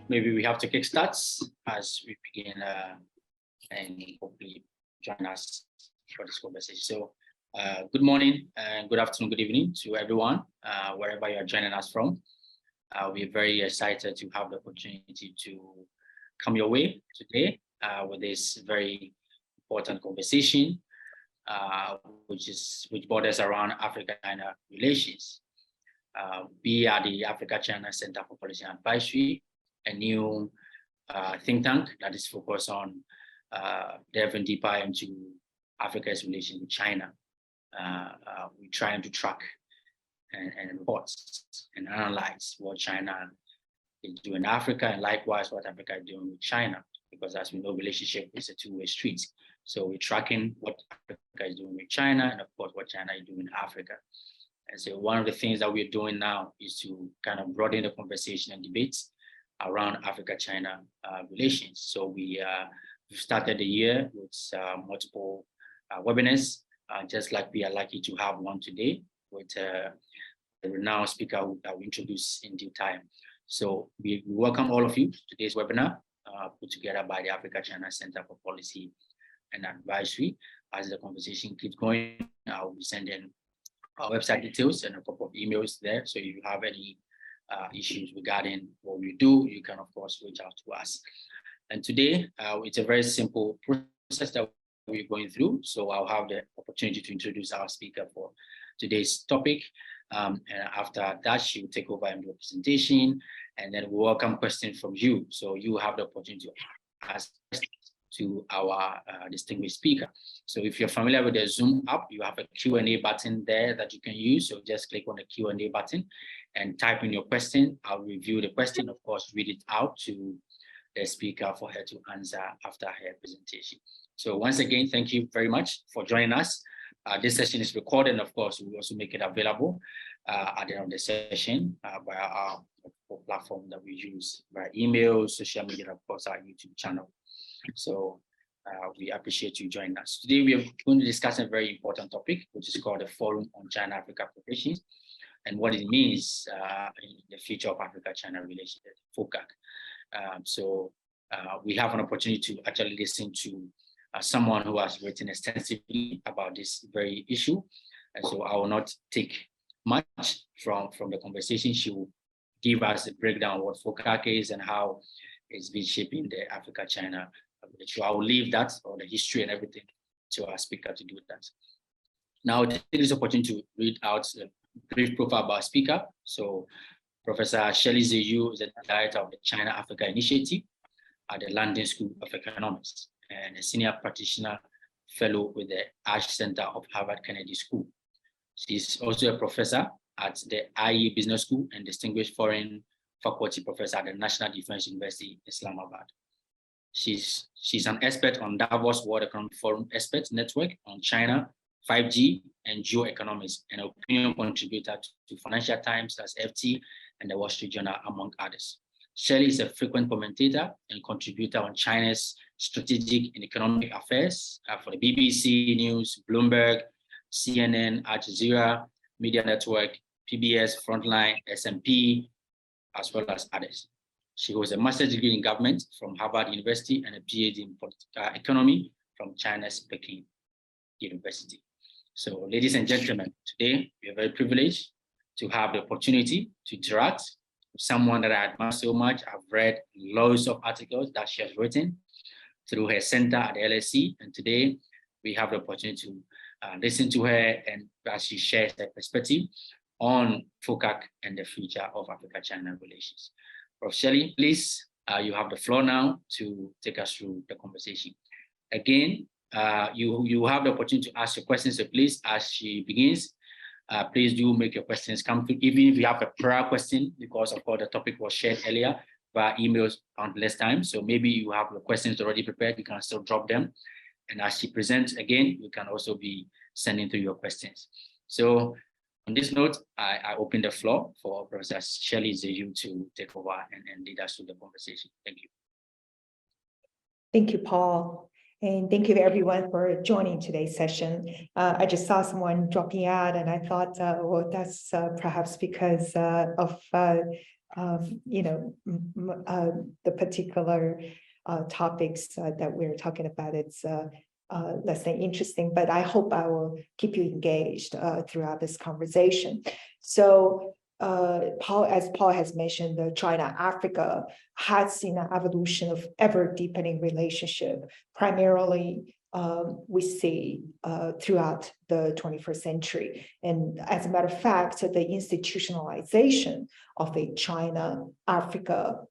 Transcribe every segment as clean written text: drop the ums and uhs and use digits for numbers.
maybe we have to kick starts as we begin and hopefully join us for this conversation. So good morning and good afternoon, good evening to everyone, wherever you're joining us from. We're very excited to have the opportunity to come your way today with this very important conversation, which borders around Africa-China relations. We are the Africa-China Center for Policy Advisory, a new think tank that is focused on delving deeper into Africa's relation with China. We're trying to track and report and analyze what China is doing in Africa, and likewise what Africa is doing with China, because as we know, relationship is a two-way street. So we're tracking what Africa is doing with China, and of course what China is doing in Africa. And so one of the things that we're doing now is to kind of broaden the conversation and debates around Africa-China relations. So we've started the year with multiple webinars, just like we are lucky to have one today with a renowned speaker that we introduce in due time. So we welcome all of you to today's webinar, put together by the Africa-China Center for Policy and Advisory. As the conversation keeps going, I'll be sending our website details and a couple of emails there. So if you have any issues regarding what we do, you can of course reach out to us. And today, it's a very simple process that we're going through. So I'll have the opportunity to introduce our speaker for today's topic. And after that, she will take over and do a presentation, and then we'll welcome questions from you. So you have the opportunity to ask questions to our distinguished speaker. So if you're familiar with the Zoom app, you have a Q&A button there that you can use. So just click on the Q&A button and type in your question. I'll review the question, of course, read it out to the speaker for her to answer after her presentation. So once again, thank you very much for joining us. This session is recorded, and of course, we also make it available at the end of the session by our platform that we use, by email, social media, and of course, our YouTube channel. So we appreciate you joining us. Today, we are going to discuss a very important topic, which is called the Forum on China-Africa Relations, and what it means in the future of Africa-China relations, FOCAC. So we have an opportunity to actually listen to someone who has written extensively about this very issue. And so I will not take much from the conversation. She will give us a breakdown of what FOCAC is and how it's been shaping the Africa-China relationship. I will leave that, or the history and everything, to our speaker to do that. Now, I'll take this opportunity to read out a brief profile about our speaker. So Professor Shirley Ze Yu is the director of the China-Africa Initiative at the London School of Economics, and a senior practitioner fellow with the Ash Center of Harvard Kennedy School. She's also a professor at the IE Business School and distinguished foreign faculty professor at the National Defense University, Islamabad. She's an expert on Davos World Economic Forum Experts Network on China, 5G, and geoeconomics, and an opinion contributor to Financial Times, as FT, and the Wall Street Journal, among others. Shirley is a frequent commentator and contributor on China's strategic and economic affairs for the BBC News, Bloomberg, CNN, Al Jazeera, Media Network, PBS, Frontline, SMP, as well as others. She holds a master's degree in government from Harvard University and a PhD in economy from China's Peking University. So, ladies and gentlemen, today we are very privileged to have the opportunity to interact with someone that I admire so much. I've read loads of articles that she has written through her center at the LSE, and today we have the opportunity to listen to her and as she shares her perspective on FOCAC and the future of Africa-China relations. Prof. Shirley, please, you have the floor now to take us through the conversation. Again, you have the opportunity to ask your questions, so please, as she begins, please do make your questions come through, even if you have a prior question, because of course the topic was shared earlier via emails countless times. So maybe you have the questions already prepared, you can still drop them. And as she presents again, you can also be sending through your questions. So on this note, I open the floor for Professor Shirley Ze Yu to take over and lead us through the conversation. Thank you. Thank you, Paul. And thank you everyone for joining today's session. I just saw someone dropping out and I thought, well, that's perhaps because of the particular topics that we're talking about. It's less than interesting, but I hope I will keep you engaged throughout this conversation. So, as Paul has mentioned, the China-Africa has seen an evolution of ever-deepening relationship. Primarily, we see throughout the 21st century. And as a matter of fact, the institutionalization of a China-Africa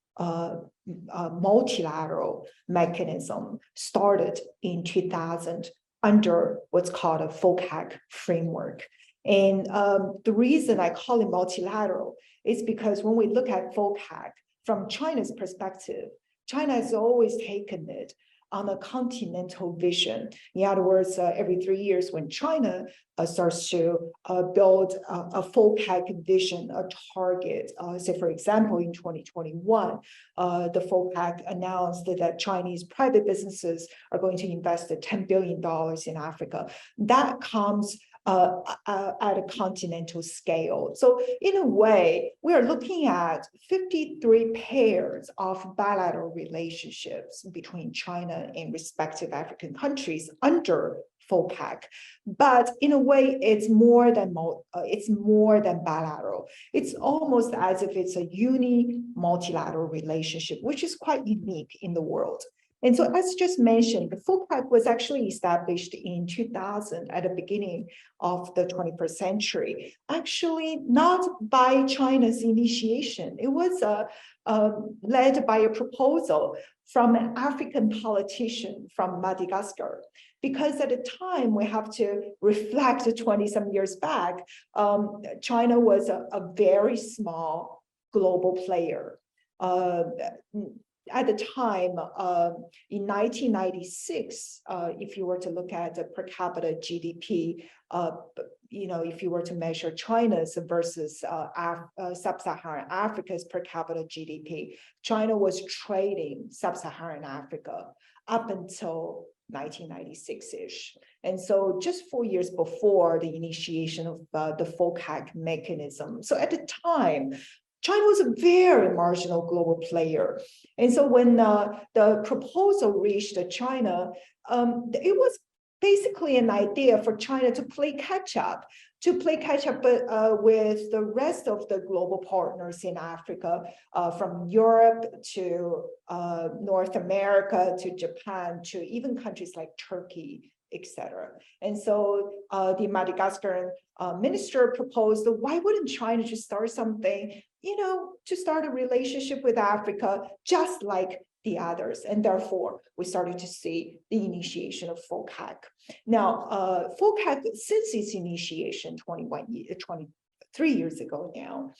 multilateral mechanism started in 2000 under what's called a FOCAC framework. And the reason I call it multilateral is because when we look at FOCAC from China's perspective, China has always taken it on a continental vision. In other words, every 3 years when China starts to build a FOCAC vision, a target, say for example, in 2021, the FOCAC announced that Chinese private businesses are going to invest $10 billion in Africa. That comes at a continental scale. So in a way, we are looking at 53 pairs of bilateral relationships between China and respective African countries under FOCAC. But in a way, it's more than bilateral. It's almost as if it's a multilateral relationship, which is quite unique in the world. And so, as just mentioned, the FOCAC was actually established in 2000 at the beginning of the 21st century, actually not by China's initiation. It was led by a proposal from an African politician from Madagascar. Because at the time, we have to reflect 20-some years back, China was a very small global player. At the time, in 1996, if you were to look at the per capita GDP, if you were to measure China's versus sub-Saharan Africa's per capita GDP, China was trading sub-Saharan Africa up until 1996-ish. And so just 4 years before the initiation of the FOCAC mechanism. So at the time, China was a very marginal global player. And so when the proposal reached China, it was basically an idea for China to play catch up with the rest of the global partners in Africa, from Europe to North America to Japan to even countries like Turkey, etc. And so the Madagascar minister proposed, why wouldn't China just start something, to start a relationship with Africa, just like the others? And therefore, we started to see the initiation of FOCAC. Now, FOCAC, since its initiation 23 years ago now,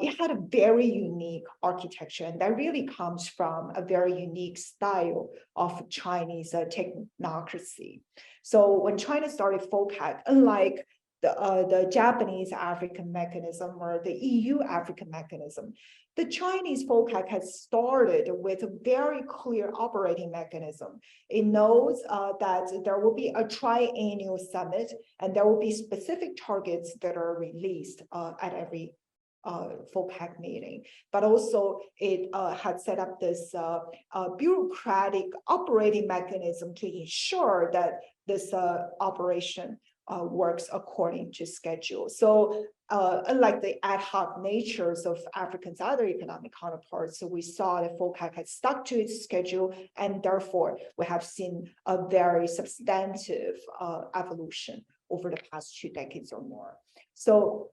it had a very unique architecture, and that really comes from a very unique style of Chinese technocracy. So when China started FOCAC, unlike the Japanese African mechanism or the EU African mechanism, the Chinese FOCAC has started with a very clear operating mechanism. It knows that there will be a triennial summit, and there will be specific targets that are released at every FOCAC meeting. But also it had set up this bureaucratic operating mechanism to ensure that this operation works according to schedule. So unlike the ad hoc natures of Africa's other economic counterparts, so we saw that FOCAC had stuck to its schedule, and therefore we have seen a very substantive evolution over the past 2 decades or more. So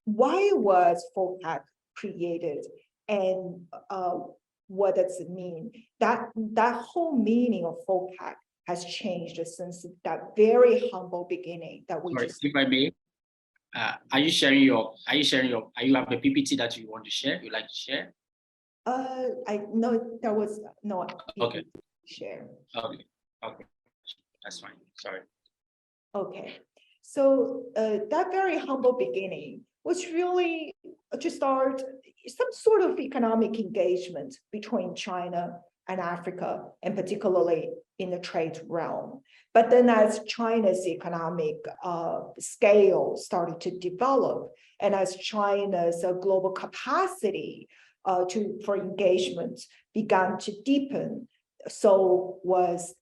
why was FOCAC created, and what does it mean? That whole meaning of FOCAC has changed since that very humble beginning that we just. If I may, are you have a PPT that you want to share? You like to share? I know there was no PPT okay. to share. Okay, that's fine. Sorry. Okay, so that very humble beginning was really to start some sort of economic engagement between China and Africa, and particularly in the trade realm. But then as China's economic scale started to develop, and as China's global capacity for engagement began to deepen, so was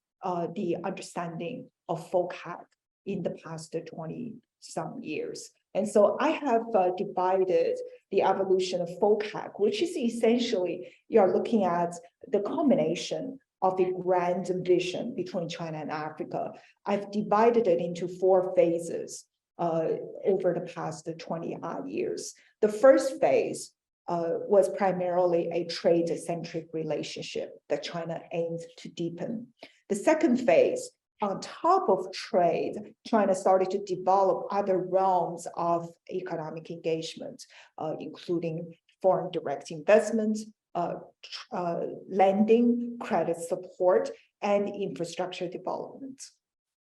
the understanding of FOCAC in the past 20-some years. And so I have divided the evolution of FOCAC, which is essentially, you're looking at the combination of a grand vision between China and Africa. I've divided it into 4 phases over the past 20-odd years. The first phase was primarily a trade-centric relationship that China aimed to deepen. The second phase, on top of trade, China started to develop other realms of economic engagement, including foreign direct investment, lending, credit support, and infrastructure development.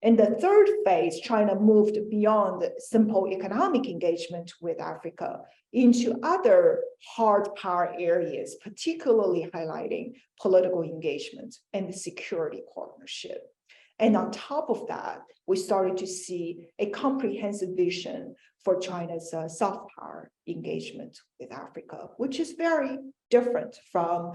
In the third phase, China moved beyond simple economic engagement with Africa into other hard power areas, particularly highlighting political engagement and security partnership. And on top of that, we started to see a comprehensive vision for China's soft power engagement with Africa, which is very different from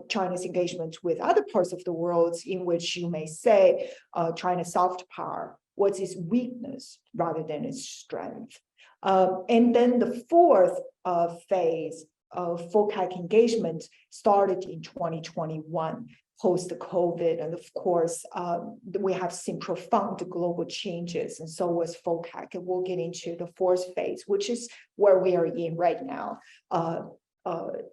China's engagement with other parts of the world, in which you may say China's soft power was its weakness rather than its strength. And then the fourth phase of FOCAC engagement started in 2021. Post-COVID, and of course, we have seen profound global changes, and so was FOCAC. And we'll get into the fourth phase, which is where we are in right now,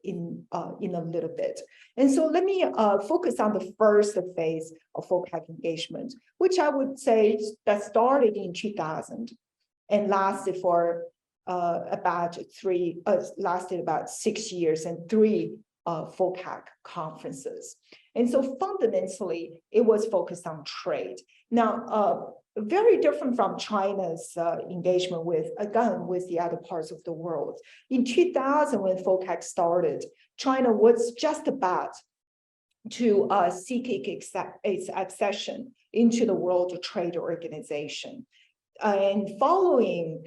in a little bit. And so let me focus on the first phase of FOCAC engagement, which I would say that started in 2000 and lasted for about 6 years and 3 FOCAC conferences. And so fundamentally, it was focused on trade. Now, very different from China's engagement with the other parts of the world. In 2000, when FOCAC started, China was just about to seek its accession into the World Trade Organization. And following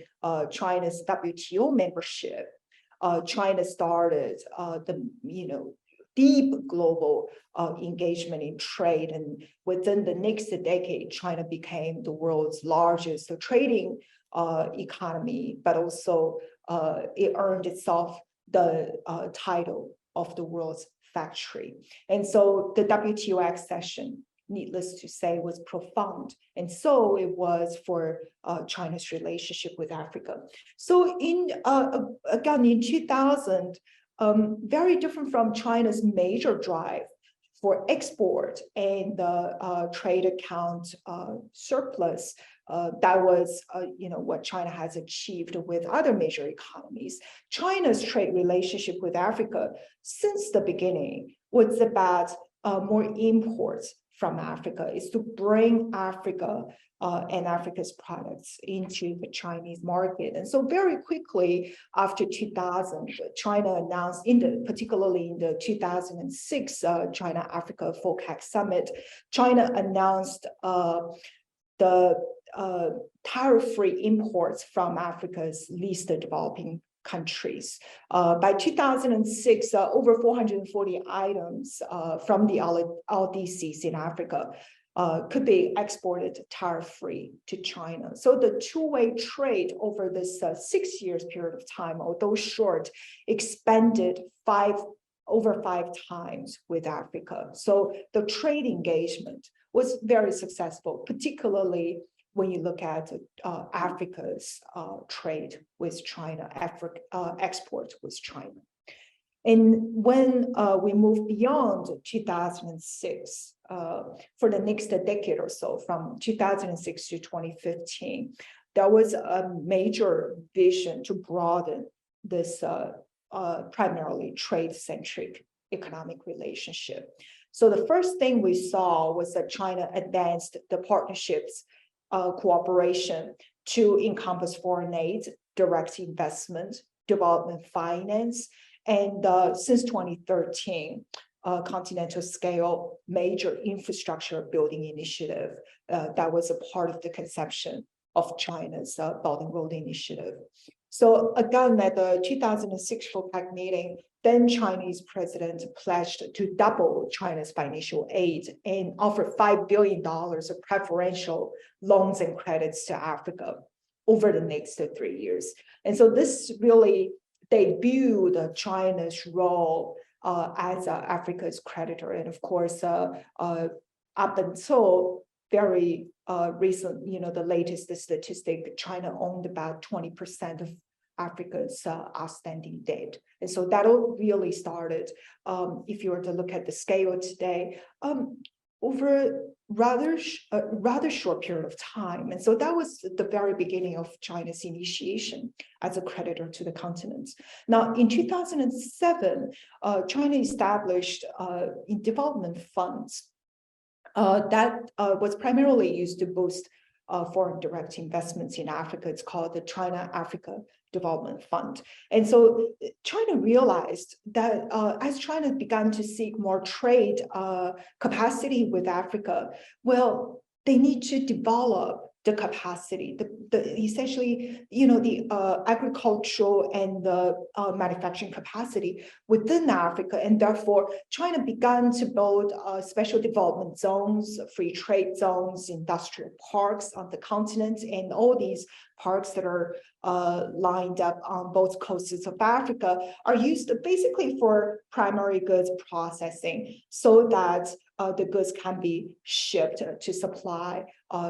China's WTO membership, China started deep global engagement in trade, and within the next decade, China became the world's largest trading economy, but also it earned itself the title of the world's factory. And so the WTO accession, needless to say, was profound. And so it was for China's relationship with Africa. So again, in 2000, very different from China's major drive for export and the trade account surplus. That was, what China has achieved with other major economies. China's trade relationship with Africa since the beginning was about more imports from Africa, is to bring Africa and Africa's products into the Chinese market. And so very quickly after 2000, China announced, particularly in the 2006 China-Africa FOCAC Summit, China announced the tariff-free imports from Africa's least developing countries. By 2006, over 440 items from the LDCs in Africa could be exported tariff-free to China. So the two-way trade over this 6 years period of time, although short, expanded over 5 times with Africa. So the trade engagement was very successful, particularly when you look at Africa's trade with China, export with China. And when we move beyond 2006, for the next decade or so, from 2006 to 2015, there was a major vision to broaden this primarily trade-centric economic relationship. So the first thing we saw was that China advanced the partnerships cooperation to encompass foreign aid, direct investment, development finance. And since 2013, continental scale major infrastructure building initiative that was a part of the conception of China's Belt and Road Initiative. So again, at the 2006 FOCAC meeting, then Chinese president pledged to double China's financial aid and offer $5 billion of preferential loans and credits to Africa over the next 3 years. And so this really debuted China's role as Africa's creditor. And of course, up until very recent, the latest statistic, China owned about 20% of Africa's outstanding debt. And so that really started, if you were to look at the scale today, over rather short period of time. And so that was the very beginning of China's initiation as a creditor to the continent. Now, in 2007, China established in development funds that was primarily used to boost foreign direct investments in Africa. It's called the China-Africa Development Fund. And so China realized that as China began to seek more trade capacity with Africa, well, they need to develop the capacity, essentially, the agricultural and the manufacturing capacity within Africa. And therefore, China began to build special development zones, free trade zones, industrial parks on the continent, and all these parks that are lined up on both coasts of Africa are used basically for primary goods processing so that the goods can be shipped to supply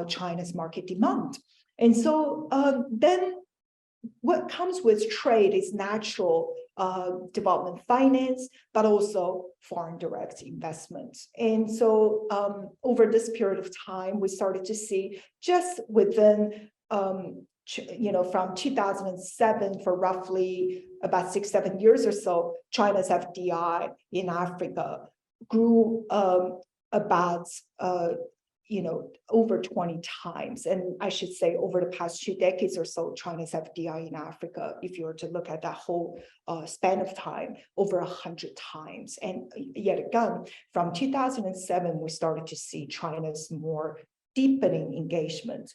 China's market demand. And so then what comes with trade is natural development finance, but also foreign direct investments. And so over this period of time, we started to see just within from 2007 for roughly about 6-7 years or so, China's FDI in Africa grew about over 20 times. And I should say over the past 2 decades or so, China's FDI in Africa, if you were to look at that whole span of time, over 100 times. And yet again, from 2007, we started to see China's more deepening engagement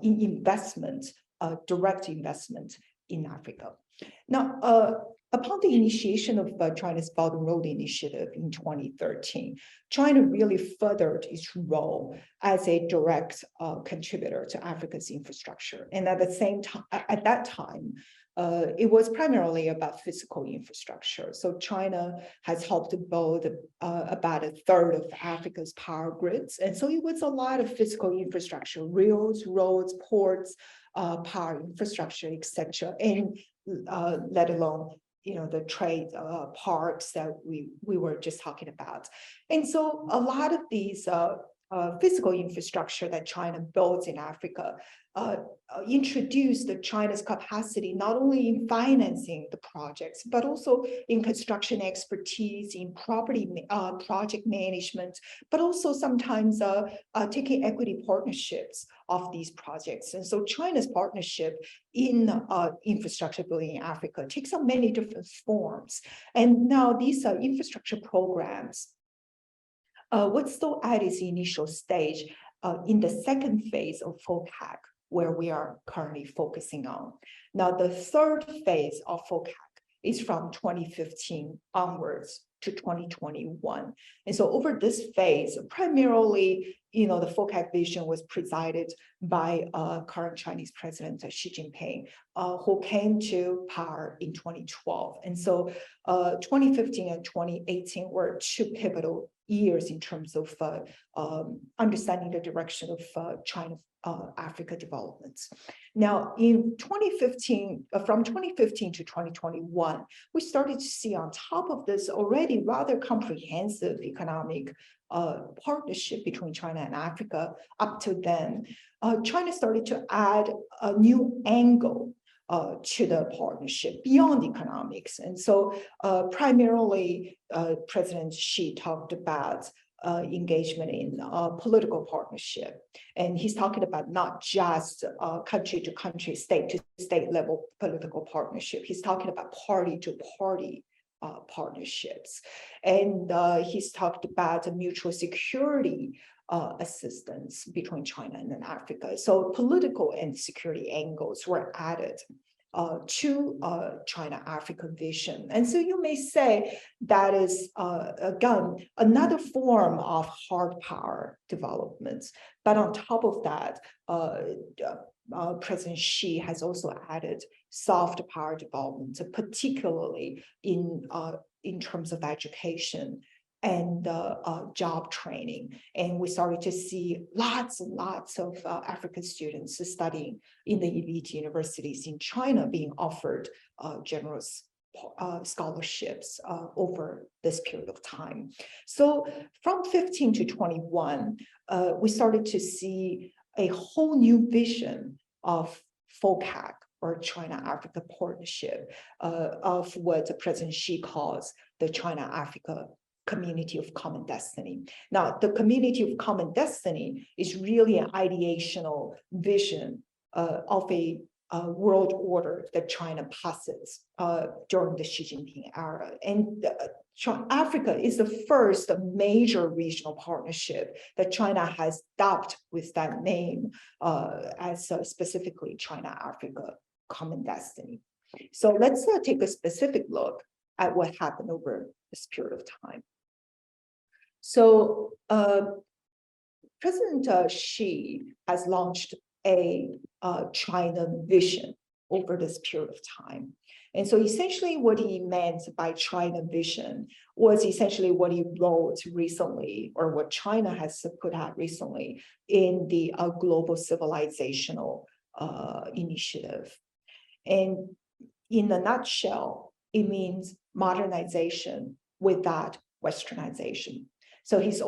in investment, direct investment in Africa. Now, upon the initiation of China's Belt and Road Initiative in 2013, China really furthered its role as a direct contributor to Africa's infrastructure. And at the same time, at that time, it was primarily about physical infrastructure. So China has helped to build about 1/3 of Africa's power grids. And so it was a lot of physical infrastructure, rails, roads, ports, power infrastructure, etc. And let alone the trade parks that we were just talking about. And so a lot of these physical infrastructure that China builds in Africa introduced China's capacity not only in financing the projects, but also in construction expertise, in property project management, but also sometimes taking equity partnerships of these projects. And so China's partnership in infrastructure building in Africa takes on many different forms. And now these infrastructure programs, what's still at its initial stage in the second phase of FOCAC, where we are currently focusing on. Now, the third phase of FOCAC is from 2015 onwards to 2021. And so over this phase, primarily, the FOCAC vision was presided by current Chinese President Xi Jinping, who came to power in 2012. And so 2015 and 2018 were 2 pivotal years in terms of understanding the direction of China Africa developments. Now, in 2015, from 2015 to 2021, we started to see on top of this already rather comprehensive economic partnership between China and Africa. Up to then, China started to add a new angle to the partnership beyond economics. And so primarily, President Xi talked about engagement in political partnership. And he's talking about not just country to country, state to state level political partnership. He's talking about party to party partnerships. And he's talked about mutual security assistance between China and Africa. So political and security angles were added to China-Africa vision. And so you may say that is, again, another form of hard power developments. But on top of that, President Xi has also added soft power development, particularly in terms of education and job training. And we started to see lots and lots of African students studying in the elite universities in China being offered generous scholarships over this period of time. So from 15 to 21, we started to see a whole new vision of FOCAC, or China-Africa partnership, of what President Xi calls the China-Africa community of common destiny. Now, the community of common destiny is really an ideational vision of a world order that China passes during the Xi Jinping era. And Africa is the first major regional partnership that China has dubbed with that name as specifically China-Africa common destiny. So let's take a specific look at what happened over this period of time. So President Xi has launched a China vision over this period of time. And so essentially what he meant by China vision was essentially what he wrote recently, or what China has put out recently in the Global Civilizational Initiative. And in a nutshell, it means modernization without westernization. So he's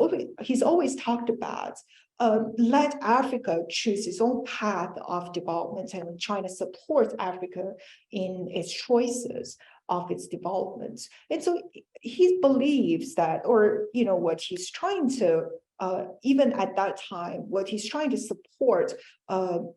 always talked about let Africa choose its own path of development, and China supports Africa in its choices of its development. And so he believes that, or what he's trying to, even at that time, what he's trying to support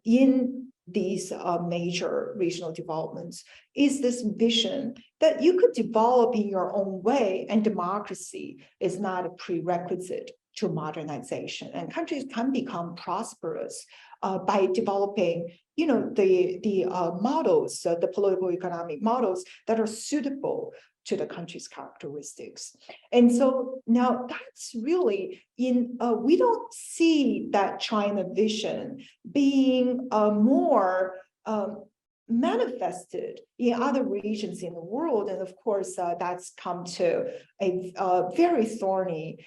in these major regional developments is this vision that you could develop in your own way, and democracy is not a prerequisite to modernization. And countries can become prosperous by developing, the models, the political economic models that are suitable to the country's characteristics. And so now that's really we don't see that China vision being more manifested in other regions in the world. And of course, that's come to a very thorny,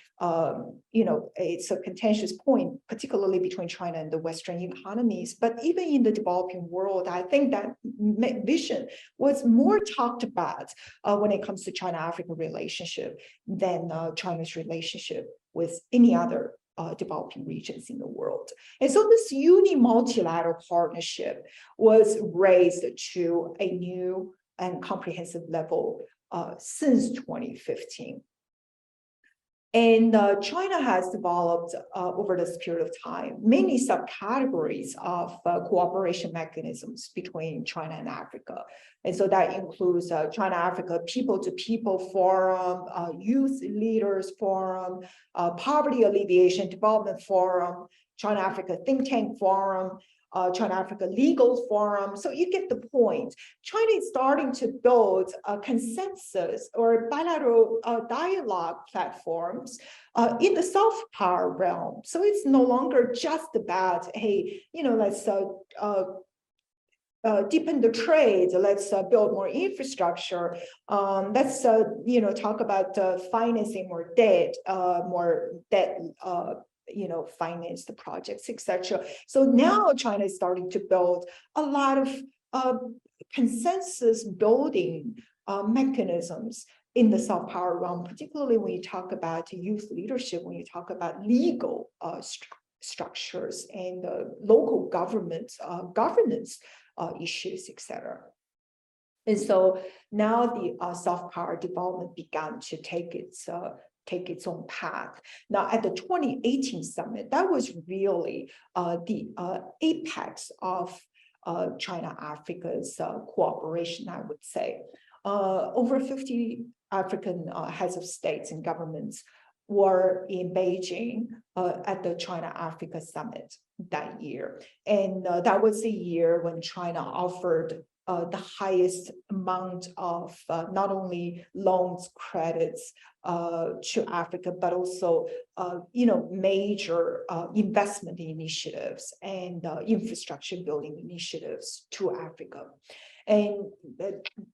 it's a contentious point, particularly between China and the Western economies. But even in the developing world, I think that vision was more talked about when it comes to China-Africa relationship than China's relationship with any other developing regions in the world. And so this multilateral partnership was raised to a new and comprehensive level since 2015. And China has developed over this period of time many subcategories of cooperation mechanisms between China and Africa. And so that includes China-Africa People-to-People Forum, Youth Leaders Forum, Poverty Alleviation Development Forum, China-Africa Think Tank Forum, China-Africa Legal Forum. So you get the point. China is starting to build a consensus or bilateral dialogue platforms in the soft power realm. So it's no longer just about, hey, let's deepen the trade, let's build more infrastructure, let's talk about financing more debt, finance the projects, etc. So now China is starting to build a lot of consensus building mechanisms in the soft power realm, particularly when you talk about youth leadership, when you talk about legal structures and local government governance issues, etc. And so now the soft power development began to take its own path. Now, at the 2018 summit, that was really the apex of China-Africa's cooperation, I would say. Over 50 African heads of states and governments were in Beijing at the China-Africa Summit that year. And that was the year when China offered the highest amount of not only loans, credits to Africa, but also major investment initiatives and infrastructure building initiatives to Africa. And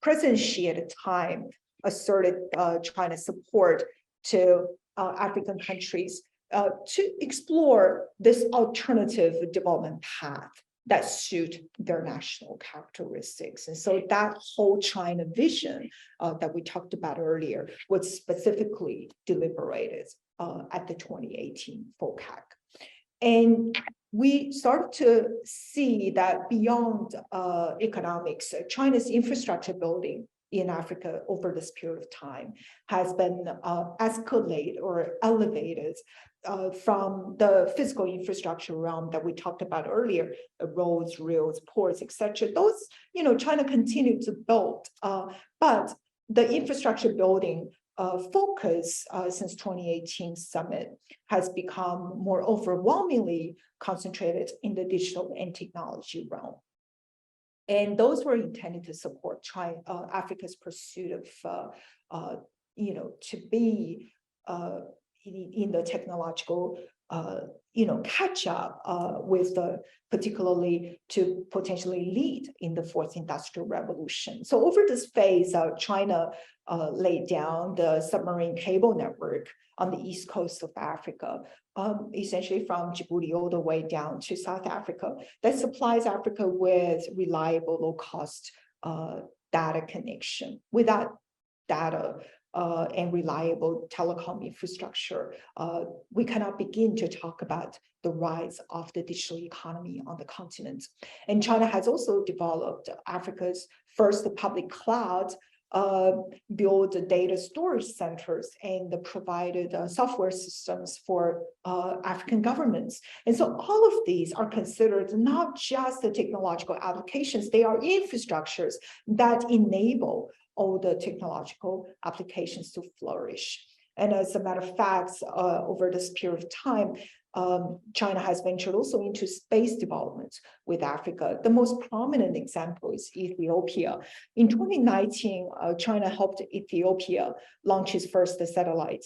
President Xi at the time asserted China's support to African countries to explore this alternative development path that suit their national characteristics. And so that whole China vision that we talked about earlier was specifically deliberated at the 2018 FOCAC. And we started to see that beyond economics, China's infrastructure building in Africa over this period of time has been escalated or elevated from the physical infrastructure realm that we talked about earlier, roads, rails, ports, etc. Those, China continued to build, but the infrastructure building focus since 2018 summit has become more overwhelmingly concentrated in the digital and technology realm. And those were intended to support Africa's pursuit of, to be in the technological, catch up with particularly to potentially lead in the fourth industrial revolution. So over this phase, China laid down the submarine cable network on the east coast of Africa, essentially from Djibouti all the way down to South Africa, that supplies Africa with reliable, low-cost data connection. Without data and reliable telecom infrastructure, we cannot begin to talk about the rise of the digital economy on the continent. And China has also developed Africa's first public cloud, built data storage centers, and provided software systems for African governments. And so all of these are considered not just the technological applications, they are infrastructures that enable all the technological applications to flourish. And as a matter of fact, over this period of time, China has ventured also into space development with Africa. The most prominent example is Ethiopia. In 2019, China helped Ethiopia launch its first satellite.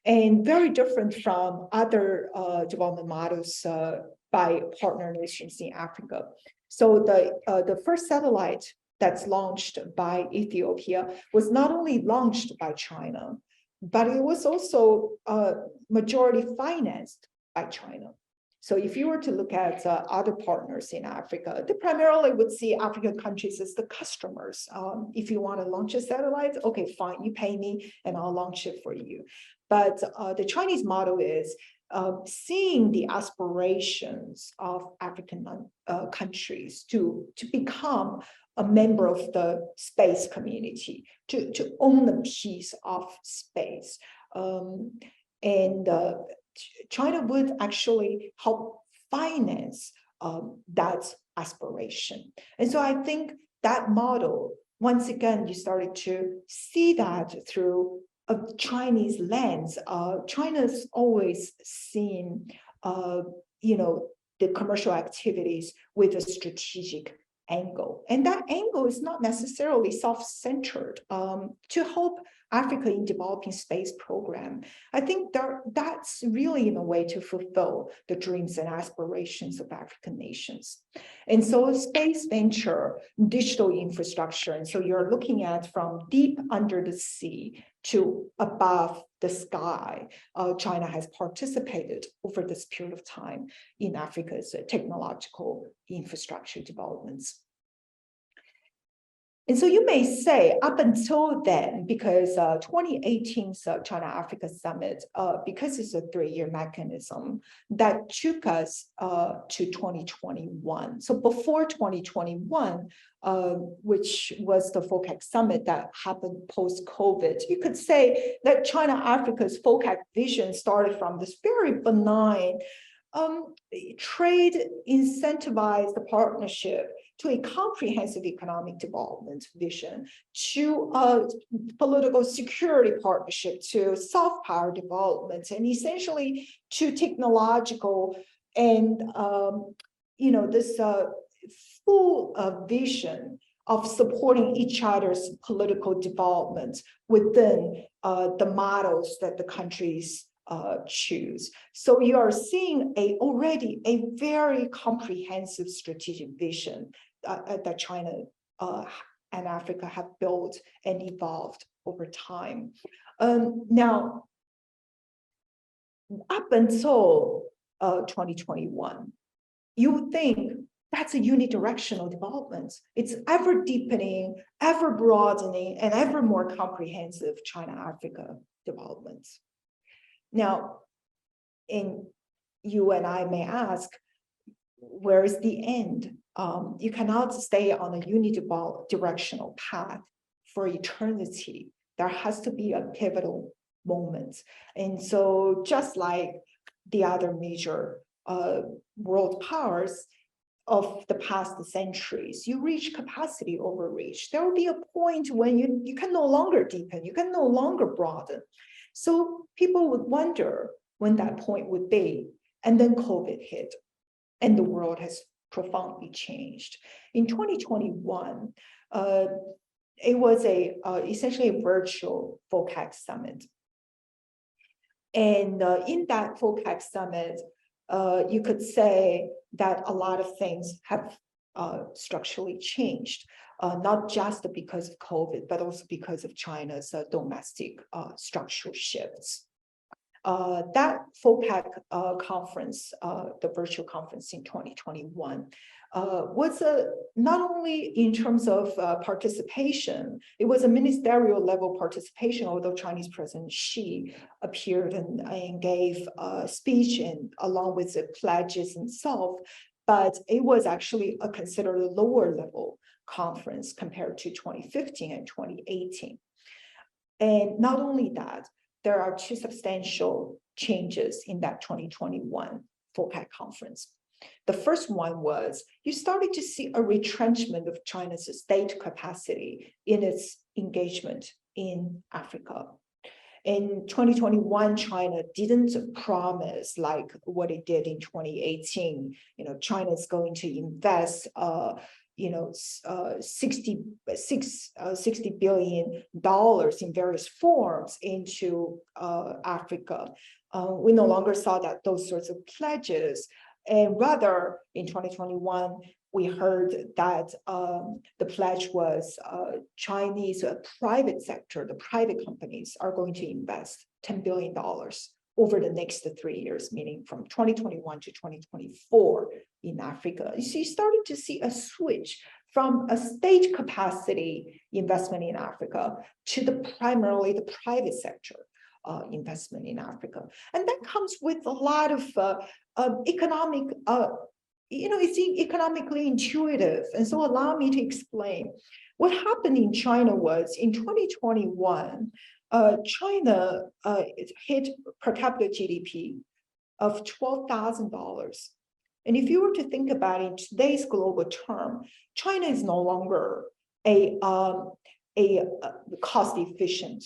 And very different from other development models by partner nations in Africa. So the first satellite that's launched by Ethiopia was not only launched by China, but it was also majority financed by China. So if you were to look at other partners in Africa, they primarily would see African countries as the customers. If you want to launch a satellite, okay, fine, you pay me and I'll launch it for you. But the Chinese model is seeing the aspirations of African countries to become a member of the space community, to own a piece of space. And China would actually help finance that aspiration. And so I think that model, once again, you started to see that through a Chinese lens. China's always seen, the commercial activities with a strategic angle. And that angle is not necessarily self-centered. To help Africa in developing space program, I think that's really in a way to fulfill the dreams and aspirations of African nations. And so space venture, digital infrastructure, and so you're looking at from deep under the sea to above the sky, China has participated over this period of time in Africa's technological infrastructure developments. And so you may say, up until then, because 2018's China-Africa Summit, because it's a 3-year mechanism, that took us to 2021. So before 2021, which was the FOCAC Summit that happened post-COVID, you could say that China-Africa's FOCAC vision started from this very benign trade incentivized the partnership to a comprehensive economic development vision, to a political security partnership, to soft power development, and essentially to technological and this full vision of supporting each other's political development within the models that the countries choose. So you are seeing already a very comprehensive strategic vision that China and Africa have built and evolved over time. Now, up until 2021, you would think that's a unidirectional development. It's ever deepening, ever broadening, and ever more comprehensive China-Africa development. Now, you and I may ask, where is the end? You cannot stay on a unidirectional path for eternity. There has to be a pivotal moment. And so just like the other major world powers of the past centuries, you reach capacity overreach. There will be a point when you can no longer deepen, you can no longer broaden. So people would wonder when that point would be. And then COVID hit, and the world has profoundly changed. In 2021, it was essentially a virtual FOCAC summit. And in that FOCAC summit, you could say that a lot of things have structurally changed, not just because of COVID, but also because of China's domestic structural shifts. That FOCAC conference, the virtual conference in 2021, was not only in terms of participation, it was a ministerial level participation, although Chinese President Xi appeared and gave a speech and along with the pledges himself, but it was actually a considered lower level conference compared to 2015 and 2018. And not only that, there are two substantial changes in that 2021 FOCAC conference. The first one was you started to see a retrenchment of China's state capacity in its engagement in Africa. In 2021, China didn't promise like what it did in 2018. China is going to invest $60 billion in various forms into Africa. We no longer saw those sorts of pledges. And rather, in 2021, we heard that the pledge was Chinese private sector, the private companies are going to invest $10 billion over the next 3 years, meaning from 2021 to 2024 in Africa. So you started to see a switch from a state capacity investment in Africa to primarily the private sector investment in Africa. And that comes with a lot of economic, it's economically intuitive. And so allow me to explain. What happened in China was in 2021, China hit per capita GDP of $12,000. And if you were to think about it in today's global term, China is no longer a cost-efficient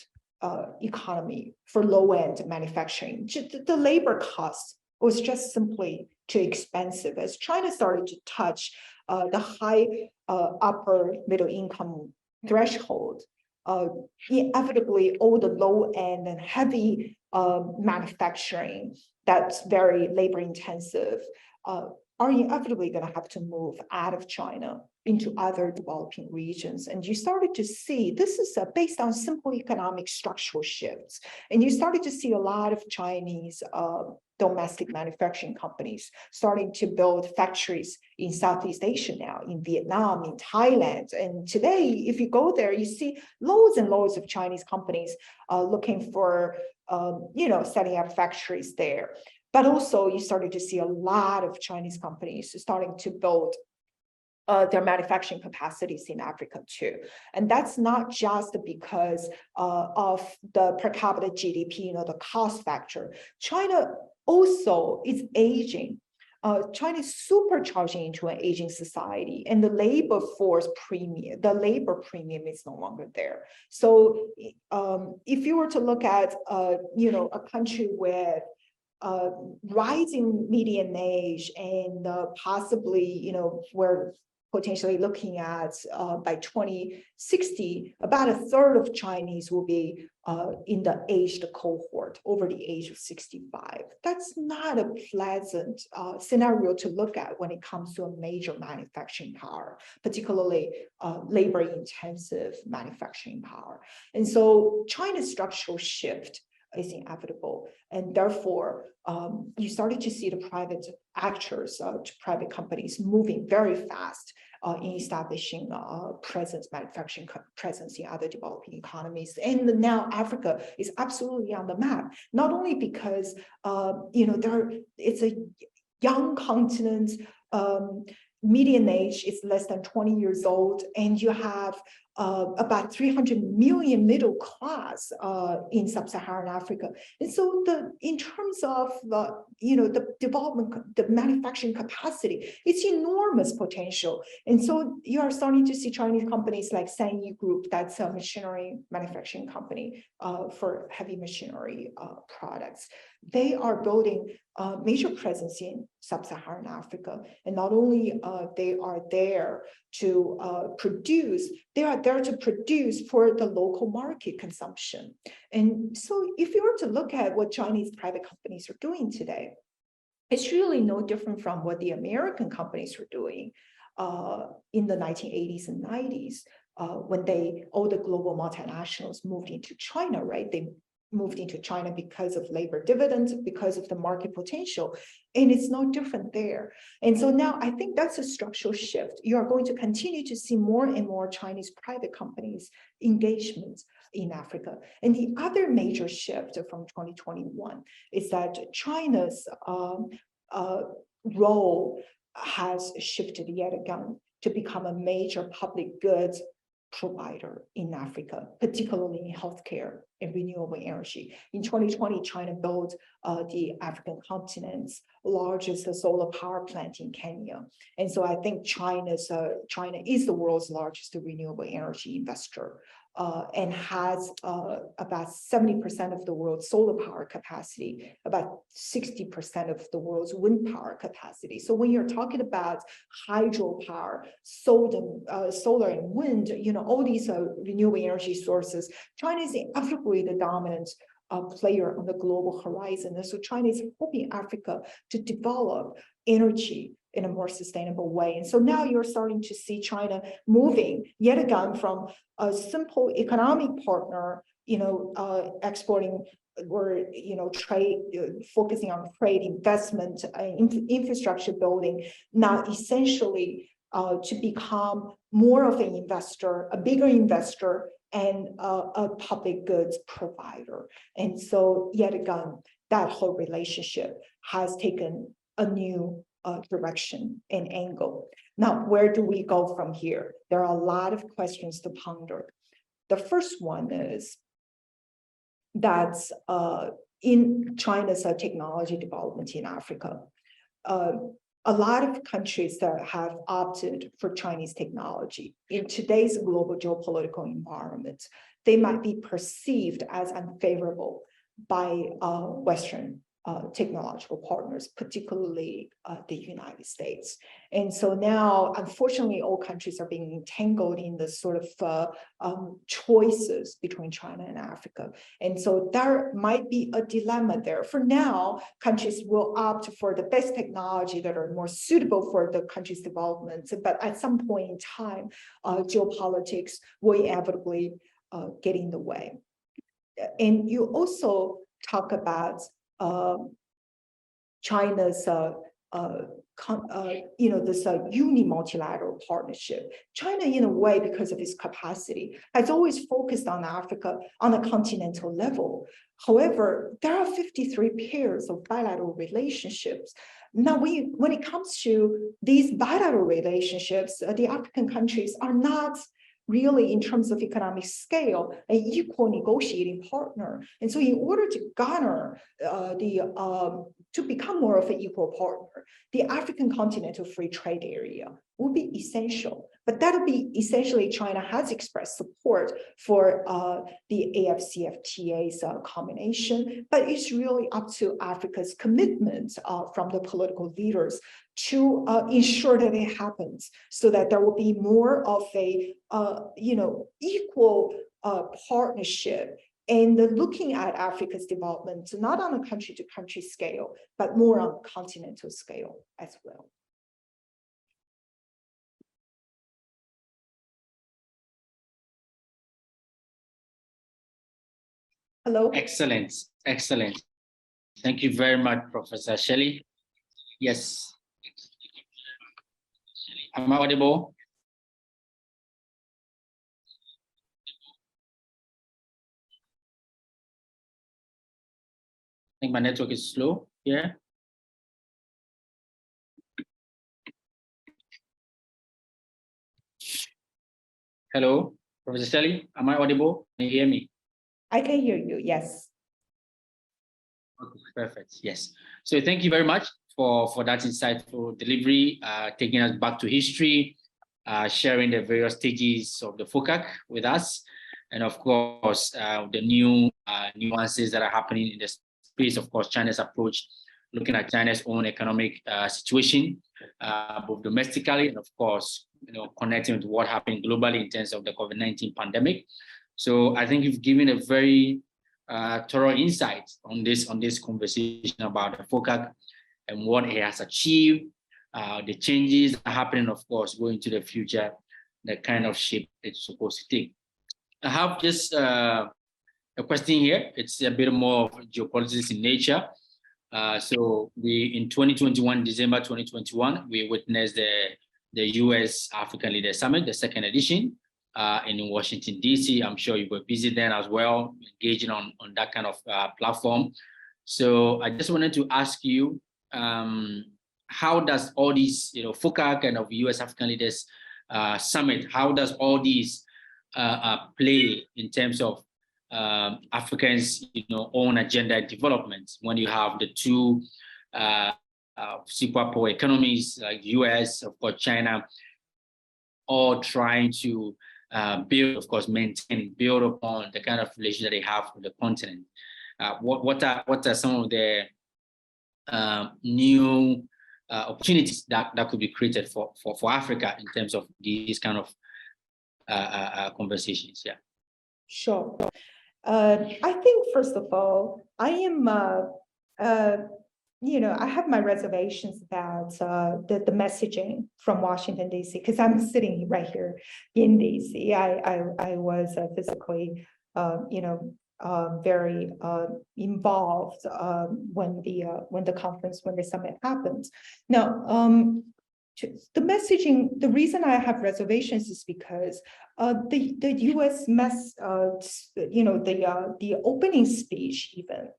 economy for low-end manufacturing. The labor cost was just simply too expensive. As China started to touch the high upper middle income threshold, inevitably all the low-end and heavy manufacturing that's very labor intensive are inevitably going to have to move out of China into other developing regions. And you started to see, this is based on simple economic structural shifts. And you started to see a lot of Chinese domestic manufacturing companies starting to build factories in Southeast Asia now, in Vietnam, in Thailand. And today, if you go there, you see loads and loads of Chinese companies looking for, setting up factories there. But also you started to see a lot of Chinese companies starting to build their manufacturing capacities in Africa too. And that's not just because of the per capita GDP, the cost factor. China Also, it's aging. China is supercharging into an aging society, and the labor premium is no longer there. So, if you were to look at, a country with rising median age and possibly, we're potentially looking at by 2060, about a third of Chinese will be in the aged cohort, over the age of 65. That's not a pleasant scenario to look at when it comes to a major manufacturing power, particularly labor-intensive manufacturing power. And so China's structural shift is inevitable, and therefore you started to see the private actors, private companies moving very fast in establishing manufacturing presence in other developing economies. And now Africa is absolutely on the map, not only because it's a young continent, median age is less than 20 years old, and you have about 300 million middle class in sub-Saharan Africa. And so in terms of the development, the manufacturing capacity, it's enormous potential. And so you are starting to see Chinese companies like Ze Yu Group, that's a machinery manufacturing company for heavy machinery products. They are building a major presence in sub-Saharan Africa. And not only they are there to produce, they are there to produce for the local market consumption. And so if you were to look at what Chinese private companies are doing today, it's really no different from what the American companies were doing in the 1980s and 90s when all the global multinationals moved into China, right? They moved into China because of labor dividends, because of the market potential, and it's no different there. And so now I think that's a structural shift. You are going to continue to see more and more Chinese private companies engagement in Africa. And the other major shift from 2021 is that China's role has shifted yet again to become a major public goods provider in Africa, particularly in healthcare and renewable energy. In 2020, China built the African continent's largest solar power plant in Kenya. And so I think China is the world's largest renewable energy investor and has about 70% of the world's solar power capacity, about 60% of the world's wind power capacity. So when you're talking about hydropower, solar and wind, all these renewable energy sources, China is inevitably the dominant player on the global horizon. And so China is helping Africa to develop energy in a more sustainable way. And so now you're starting to see China moving yet again from a simple economic partner, exporting or trade, focusing on trade, investment, infrastructure building, now essentially to become more of an investor, a bigger investor, and a public goods provider. And so yet again, that whole relationship has taken a new direction and angle. Now, where do we go from here? There are a lot of questions to ponder. The first one is that in China's technology development in Africa, a lot of countries that have opted for Chinese technology in today's global geopolitical environment, they might be perceived as unfavorable by Western technological partners, particularly the United States. And so now, unfortunately, all countries are being entangled in the sort of choices between China and Africa. And so there might be a dilemma there. For now, countries will opt for the best technology that are more suitable for the country's development. But at some point in time, geopolitics will inevitably get in the way. And you also talk about China's this uni-multilateral partnership. China, in a way, because of its capacity, has always focused on Africa on a continental level. However, there are 53 pairs of bilateral relationships. Now, when it comes to these bilateral relationships, the African countries are not really, in terms of economic scale, an equal negotiating partner. And so in order to garner to become more of an equal partner, the African Continental Free Trade Area will be essential. But that'll be essentially China has expressed support for the AFCFTA's combination, but it's really up to Africa's commitment from the political leaders to ensure that it happens, so that there will be more of a equal partnership. And looking at Africa's development, not on a country-to-country scale, but more on a continental scale as well. Hello? Excellent, excellent. Thank you very much, Professor Shirley. Yes. Am I audible? I think my network is slow here. Hello, Professor Shirley, am I audible? Can you hear me? I can hear you, yes. Okay, perfect, yes. So thank you very much for that insightful delivery, taking us back to history, sharing the various stages of the FOCAC with us, and of course, the new nuances that are happening in the space. Of course, China's approach, looking at China's own economic situation, both domestically and of course, connecting with what happened globally in terms of the COVID-19 pandemic. So I think you've given a very thorough insight on this conversation about the FOCAC and what it has achieved, the changes that are happening, of course, going to the future, the kind of shape it's supposed to take. I have just a question here. It's a bit more of geopolitics in nature. So in 2021, December 2021, we witnessed the US African Leaders Summit, the second edition, in Washington, DC. I'm sure you were busy then as well, engaging on that kind of platform. So I just wanted to ask you, how does all these, FOCAC and of US African Leaders Summit, how does all these play in terms of Africans' own agenda development when you have the two superpower economies like US, of course, China, all trying to build, of course, build upon the kind of relation that they have with the continent. What are some of the new opportunities that could be created for Africa in terms of these kind of conversations? Yeah. Sure. I think, first of all, I am, I have my reservations about the messaging from Washington, D.C., because I'm sitting right here in D.C. I was physically, very involved when the summit happened. Now, the messaging, the reason I have reservations is because the U.S. the opening speech even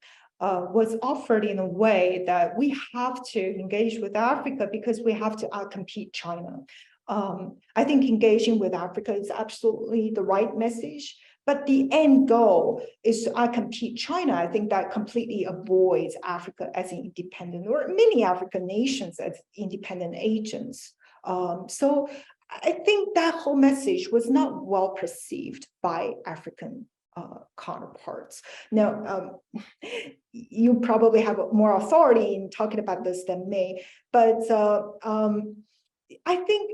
was offered in a way that we have to engage with Africa because we have to outcompete China. I think engaging with Africa is absolutely the right message, but the end goal is to outcompete China. I think that completely avoids Africa as an independent, or many African nations as independent agents. So I think that whole message was not well perceived by African counterparts. Now, you probably have more authority in talking about this than me, but I think,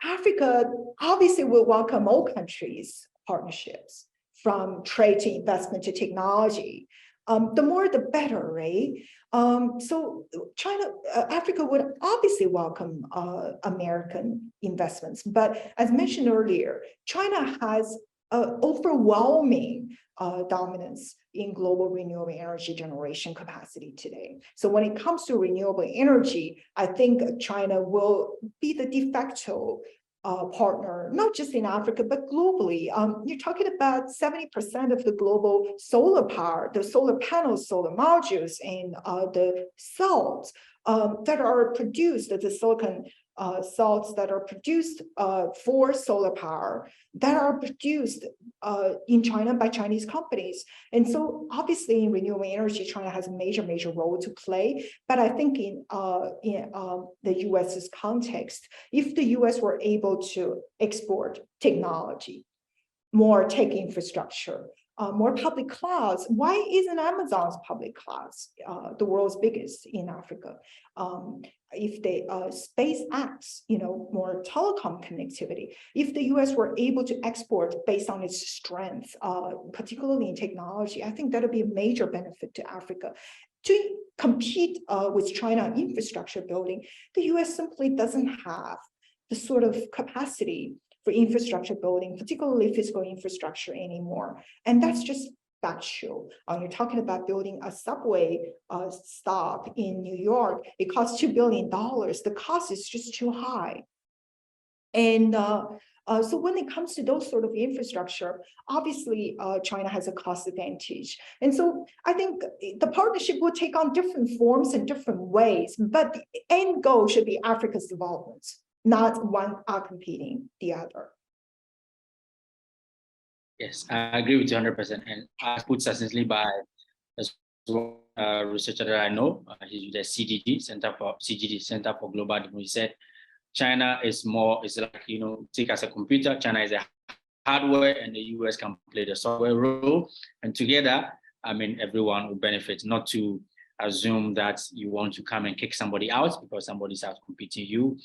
Africa obviously will welcome all countries' partnerships, from trade to investment to technology. The more, the better, right? So Africa would obviously welcome American investments, but as mentioned earlier, China has overwhelming dominance in global renewable energy generation capacity today. So when it comes to renewable energy, I think China will be the de facto partner, not just in Africa, but globally. You're talking about 70% of the global solar power, the solar panels, solar modules, and the cells that are produced at the silicon salts that are produced for solar power that are produced in China by Chinese companies. And so obviously in renewable energy, China has a major role to play. But I think in the US's context, if the US were able to export technology, more tech infrastructure, more public clouds. Why isn't Amazon's public clouds the world's biggest in Africa? If they SpaceX, more telecom connectivity. If the US were able to export based on its strength, particularly in technology, I think that would be a major benefit to Africa. To compete with China infrastructure building, the US simply doesn't have the sort of capacity for infrastructure building, particularly physical infrastructure anymore. And that's just factual. You're talking about building a subway stop in New York. It costs $2 billion. The cost is just too high. And so when it comes to those sort of infrastructure, obviously China has a cost advantage. And so I think the partnership will take on different forms and different ways, but the end goal should be Africa's development, not one competing the other. Yes, I agree with you 100%. And I put succinctly by a researcher that I know, he's with the CGD, Center for Global Development. He said, China is like, take as a computer, China is a hardware and the US can play the software role. And together, everyone will benefit, not to assume that you want to come and kick somebody out because somebody's out competing you.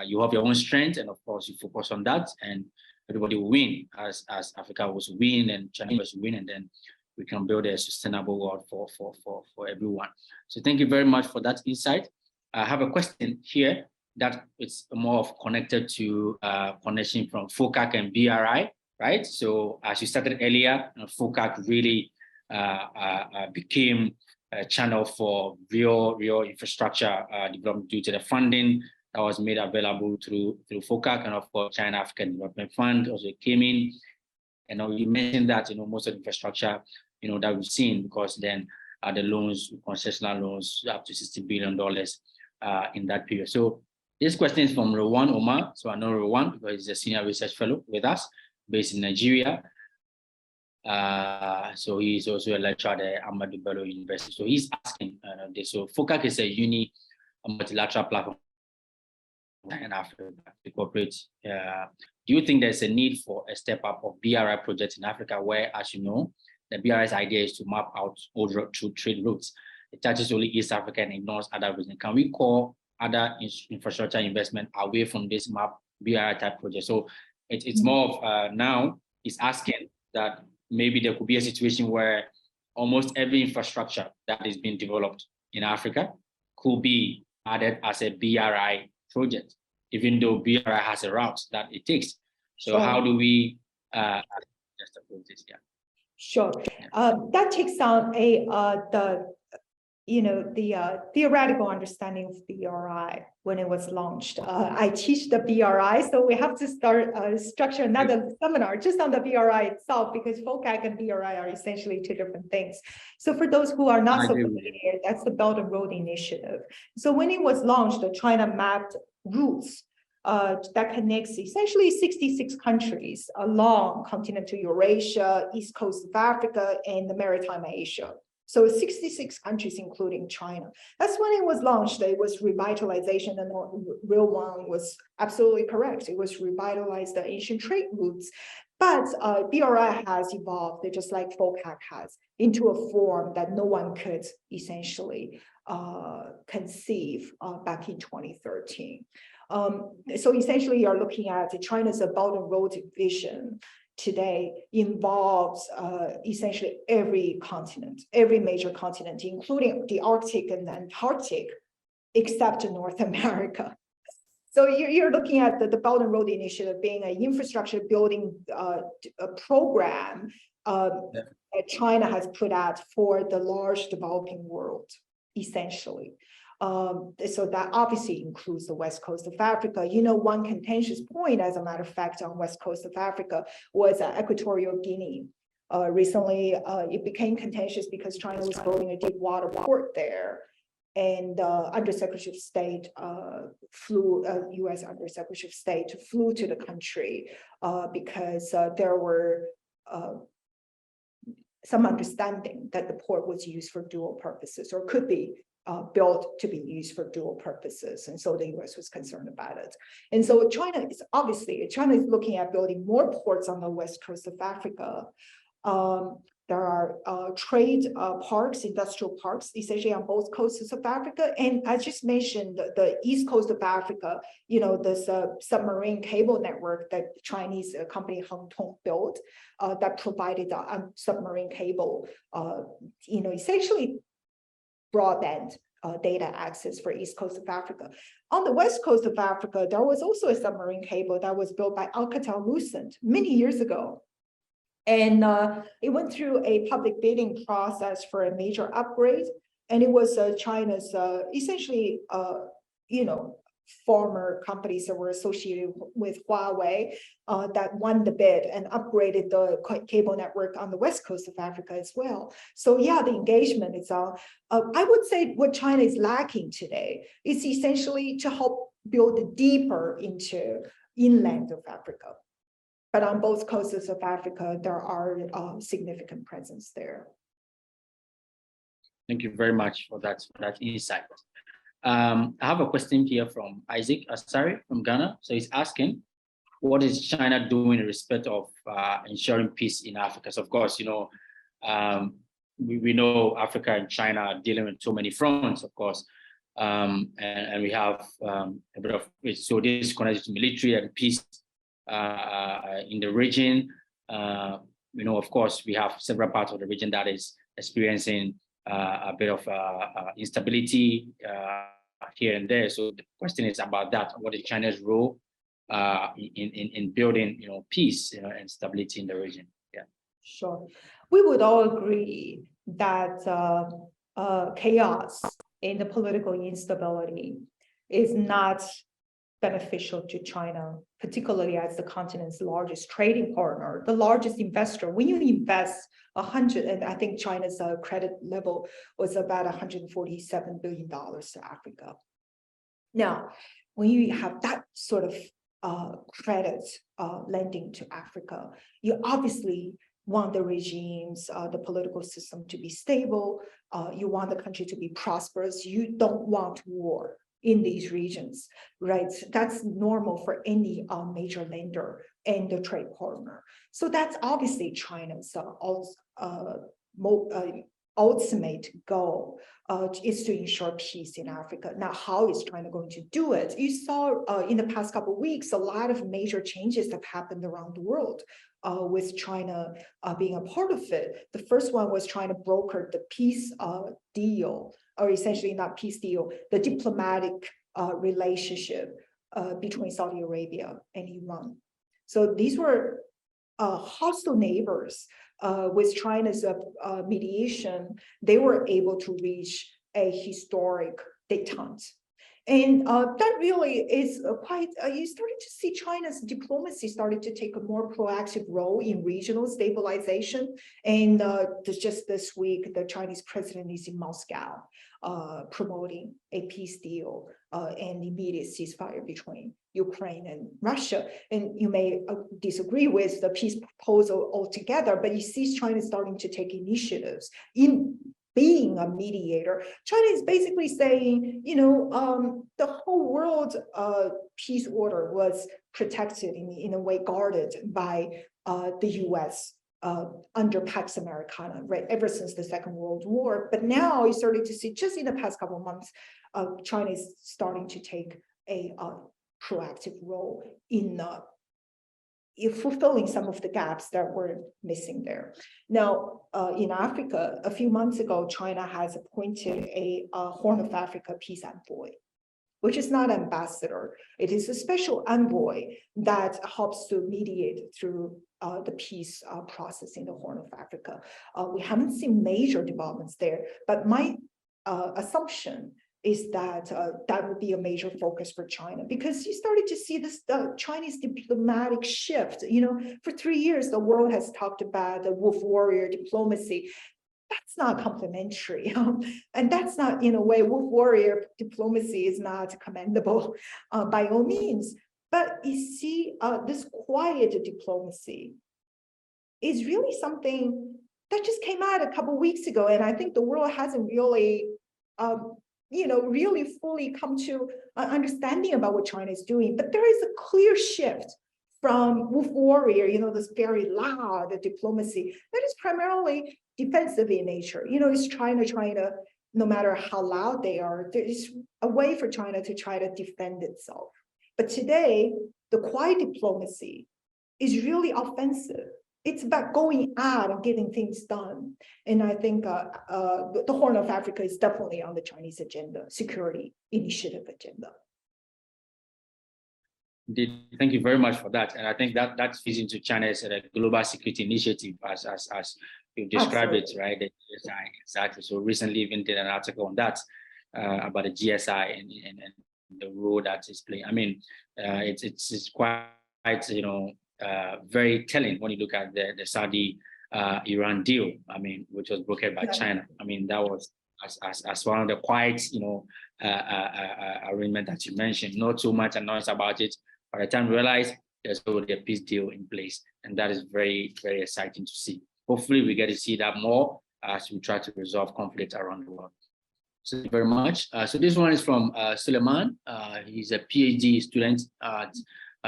You have your own strength, and of course you focus on that, and everybody will win as Africa was win and China was win, and then we can build a sustainable world for everyone. So thank you very much for that insight. I have a question here that it's more of connected to connection from FOCAC and BRI, right? So as you started earlier, FOCAC really became a channel for real infrastructure development due to the funding that was made available through FOCAC, and of course China African Development Fund also came in. And you mentioned that most of the infrastructure that we've seen, because then the loans, concessional loans, up to $60 billion in that period. So this question is from Rowan Omar. So I know Rowan because he's a senior research fellow with us, based in Nigeria. So he's also a lecturer at Ahmadu Bello University. So he's asking this. So FOCAC is a multilateral platform in Africa to cooperate. Do you think there's a need for a step up of BRI projects in Africa, where, as you know, the BRI's idea is to map out all trade routes? It touches only East Africa and ignores other regions. Can we call other infrastructure investment away from this map BRI type project? So it's more of now is asking that maybe there could be a situation where almost every infrastructure that is being developed in Africa could be added as a BRI project, even though BRI has a route that it takes. So sure. How do we just approach this? Yeah. Sure. That takes on the theoretical understanding of BRI when it was launched. I teach the BRI, so we have to structure another seminar just on the BRI itself, because FOCAC and BRI are essentially two different things. So for those who are not so familiar, that's the Belt and Road Initiative. So when it was launched, China mapped routes that connects essentially 66 countries along continental Eurasia, east coast of Africa, and the maritime Asia. So 66 countries, including China. That's when it was launched. It was revitalization, and the real one was absolutely correct. It was revitalize the ancient trade routes. But BRI has evolved, just like FOCAC has, into a form that no one could essentially conceive back in 2013. So essentially, you're looking at China's Belt and Road vision today involves essentially every continent, every major continent, including the Arctic and the Antarctic, except North America. So you're looking at the Belt and Road Initiative being an infrastructure building program that China has put out for the large developing world, essentially. So that obviously includes the west coast of Africa. One contentious point, as a matter of fact, on west coast of Africa was Equatorial Guinea. Recently, it became contentious because China was building a deep water port there. and Undersecretary of State U.S. Undersecretary of State flew to the country because there were some understanding that the port was used for dual purposes, or could be built to be used for dual purposes. And so the US was concerned about it. And so China is looking at building more ports on the west coast of Africa. There are trade parks, industrial parks, essentially on both coasts of Africa. And I just mentioned the east coast of Africa, this submarine cable network that Chinese company Heng Tong built that provided the submarine cable, essentially broadband data access for east coast of Africa. On the west coast of Africa, there was also a submarine cable that was built by Alcatel-Lucent many years ago. And it went through a public bidding process for a major upgrade. And it was China's essentially, former companies that were associated with Huawei that won the bid and upgraded the cable network on the west coast of Africa as well. So yeah, the engagement is I would say what China is lacking today is essentially to help build deeper into inland of Africa. But on both coasts of Africa, there are significant presence there. Thank you very much for that insight. I have a question here from Isaac Asari from Ghana. So he's asking, what is China doing in respect of ensuring peace in Africa? So of course, we know Africa and China are dealing with so many fronts, of course. And we have a bit of, so this is connected to military and peace in the region. Of course, we have several parts of the region that is experiencing a bit of instability here and there. So the question is about that. What is China's role in building, peace and stability in the region? Yeah. Sure. We would all agree that chaos in the political instability is not beneficial to China, particularly as the continent's largest trading partner, the largest investor. When you invest 100, and I think China's credit level was about $147 billion to Africa. Now, when you have that sort of credit lending to Africa, you obviously want the regimes, the political system to be stable. You want the country to be prosperous. You don't want war in these regions, right? That's normal for any major lender and the trade partner. So that's obviously China's ultimate goal is to ensure peace in Africa. Now, how is China going to do it? You saw in the past couple of weeks, a lot of major changes have happened around the world with China being a part of it. The first one was trying to broker the peace deal, or essentially not peace deal, the diplomatic relationship between Saudi Arabia and Iran. So these were hostile neighbors. With China's mediation, they were able to reach a historic détente. And that really is quite, you started to see China's diplomacy started to take a more proactive role in regional stabilization. And just this week, the Chinese president is in Moscow promoting a peace deal and immediate ceasefire between Ukraine and Russia. And you may disagree with the peace proposal altogether, but you see China starting to take initiatives in being a mediator. China is basically saying, the whole world peace order was protected in a way, guarded by the US under Pax Americana, right, ever since the Second World War. But now you started to see, just in the past couple of months, China is starting to take a proactive role in fulfilling some of the gaps that were missing there. Now, in Africa, a few months ago, China has appointed a Horn of Africa peace envoy, which is not ambassador. It is a special envoy that helps to mediate through the peace process in the Horn of Africa. We haven't seen major developments there, but my assumption is that that would be a major focus for China, because you started to see this Chinese diplomatic shift. For 3 years, the world has talked about the wolf warrior diplomacy. that's not complementary. And that's not, in a way, wolf warrior diplomacy is not commendable by all means. But you see, this quiet diplomacy is really something that just came out a couple of weeks ago. And I think the world hasn't really, really fully come to an understanding about what China is doing. But there is a clear shift from wolf warrior, this very loud diplomacy that is primarily defensive in nature. It's China trying to, no matter how loud they are, there is a way for China to try to defend itself. But today, the quiet diplomacy is really offensive. It's about going out and getting things done. And I think the Horn of Africa is definitely on the Chinese agenda, security initiative agenda. Indeed, thank you very much for that. And I think that fits into China's global security initiative as you described it, right? The GSI, exactly. So recently even did an article on that about the GSI and the role that is playing. I mean, it's quite very telling when you look at the Saudi Iran deal. I mean, which was brokered by China. I mean, that was as one of the quiet, arrangement that you mentioned. Not too much noise about it. By the time we realize there's already a peace deal in place, and that is very, very exciting to see. Hopefully, we get to see that more as we try to resolve conflict around the world. So thank you very much. So this one is from Suleiman. He's a PhD student at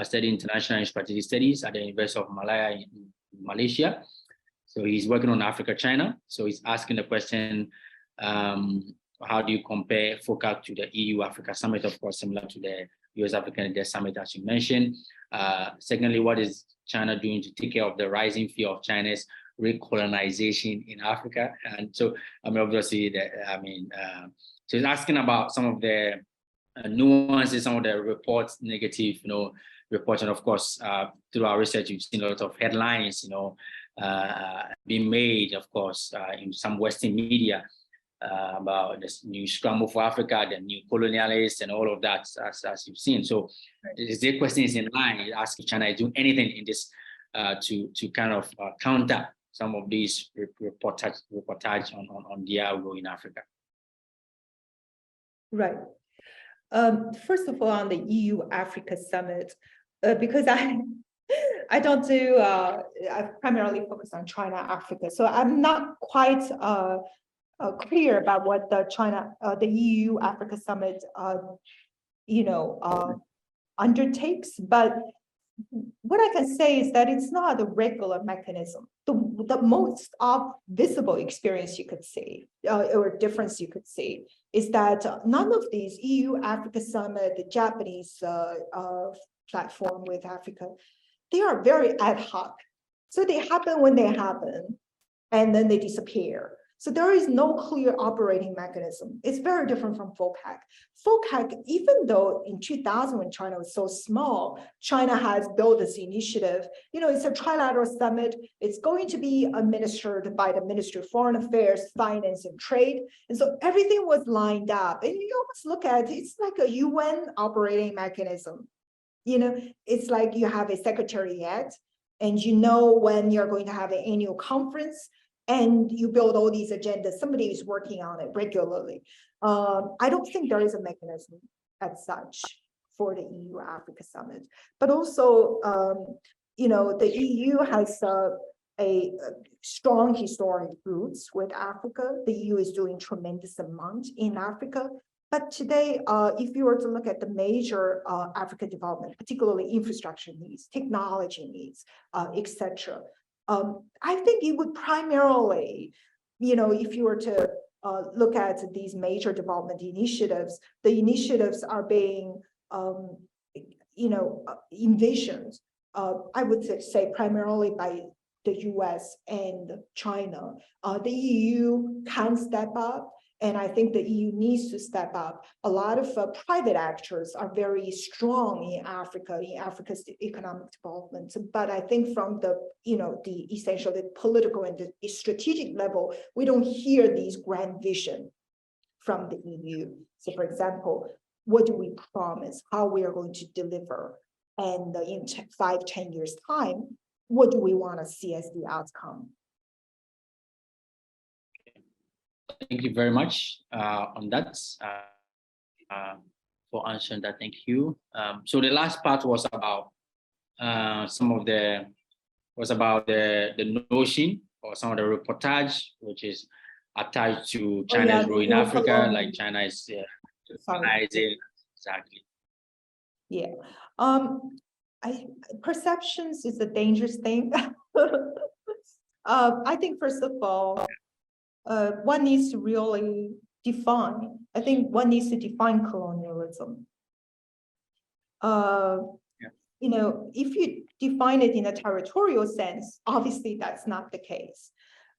studying international and strategic studies at the University of Malaya in Malaysia. So he's working on Africa, China. So he's asking the question, how do you compare FOCAC to the EU-Africa Summit, of course, similar to the US-Africa Leaders Summit, as you mentioned. Secondly, what is China doing to take care of the rising fear of China's recolonization in Africa? And so, obviously, so he's asking about some of the nuances, some of the reports, negative, reports, and of course, through our research, you've seen a lot of headlines, being made, of course, in some Western media about this new scramble for Africa, the new colonialists, and all of that, as you've seen. So, the question is in line. Asking China is doing anything in this to kind of counter some of these reportage on their role in Africa. Right. First of all, on the EU-Africa Summit, because I don't do, I primarily focus on China, Africa. So I'm not quite clear about what the EU-Africa Summit, undertakes. But what I can say is that it's not a regular mechanism. The most visible experience you could see, or difference you could see, is that none of these EU-Africa Summit, the Japanese platform with Africa, they are very ad hoc. So they happen when they happen, and then they disappear. So there is no clear operating mechanism. It's very different from FOCAC. FOCAC, even though in 2000, when China was so small, China has built this initiative. It's a trilateral summit. It's going to be administered by the Ministry of Foreign Affairs, Finance, and Trade. And so everything was lined up. And you almost look at it, it's like a UN operating mechanism. It's like you have a secretariat, and when you're going to have an annual conference, and you build all these agendas. Somebody is working on it regularly. I don't think there is a mechanism as such for the EU-Africa Summit. But also, the EU has a strong historic roots with Africa. The EU is doing tremendous amount in Africa. But today, if you were to look at the major African development, particularly infrastructure needs, technology needs, etc., I think it would primarily, if you were to look at these major development initiatives, the initiatives are being, envisioned, I would say primarily by the US and China. The EU can step up. And I think the EU needs to step up. A lot of private actors are very strong in Africa's economic development. But I think from the essentially political and the strategic level, we don't hear these grand vision from the EU. So, for example, what do we promise? How we are going to deliver? And in 5-10 years' time, what do we want to see as the outcome? thank you very much on that for answering that. Thank you. So the last part was about the notion or some of the reportage, which is attached to China's role in Africa, like China is organizing. Exactly. Yeah. Perceptions is a dangerous thing. I think, first of all, one needs to really define. I think one needs to define colonialism. You know, if you define it in a territorial sense, obviously that's not the case.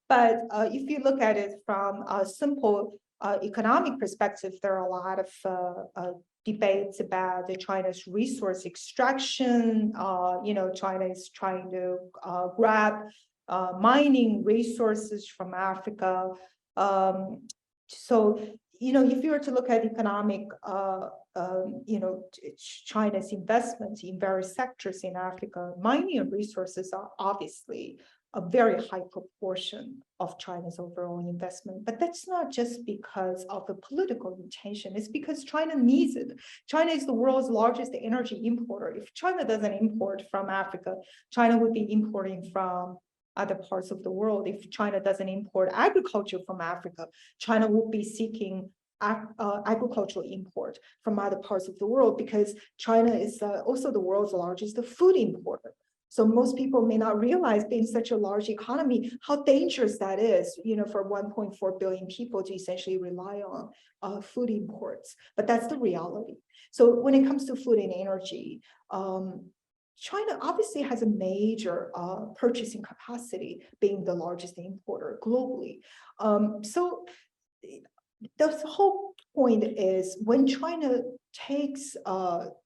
But if you look at it from a simple economic perspective, there are a lot of debates about China's resource extraction. You know, China is trying to grab mining resources from Africa. So, you know, if you were to look at economic, you know, China's investments in various sectors in Africa, mining and resources are obviously a very high proportion of China's overall investment. But that's not just because of the political intention. It's because China needs it. China is the world's largest energy importer. If China doesn't import from Africa, China would be importing from other parts of the world. If China doesn't import agriculture from Africa, China would be seeking agricultural import from other parts of the world, because China is also the world's largest food importer. So most people may not realize, being such a large economy, how dangerous that is, you know, for 1.4 billion people to essentially rely on food imports. But that's the reality. So when it comes to food and energy, China obviously has a major purchasing capacity, being the largest importer globally. So the whole point is, when China takes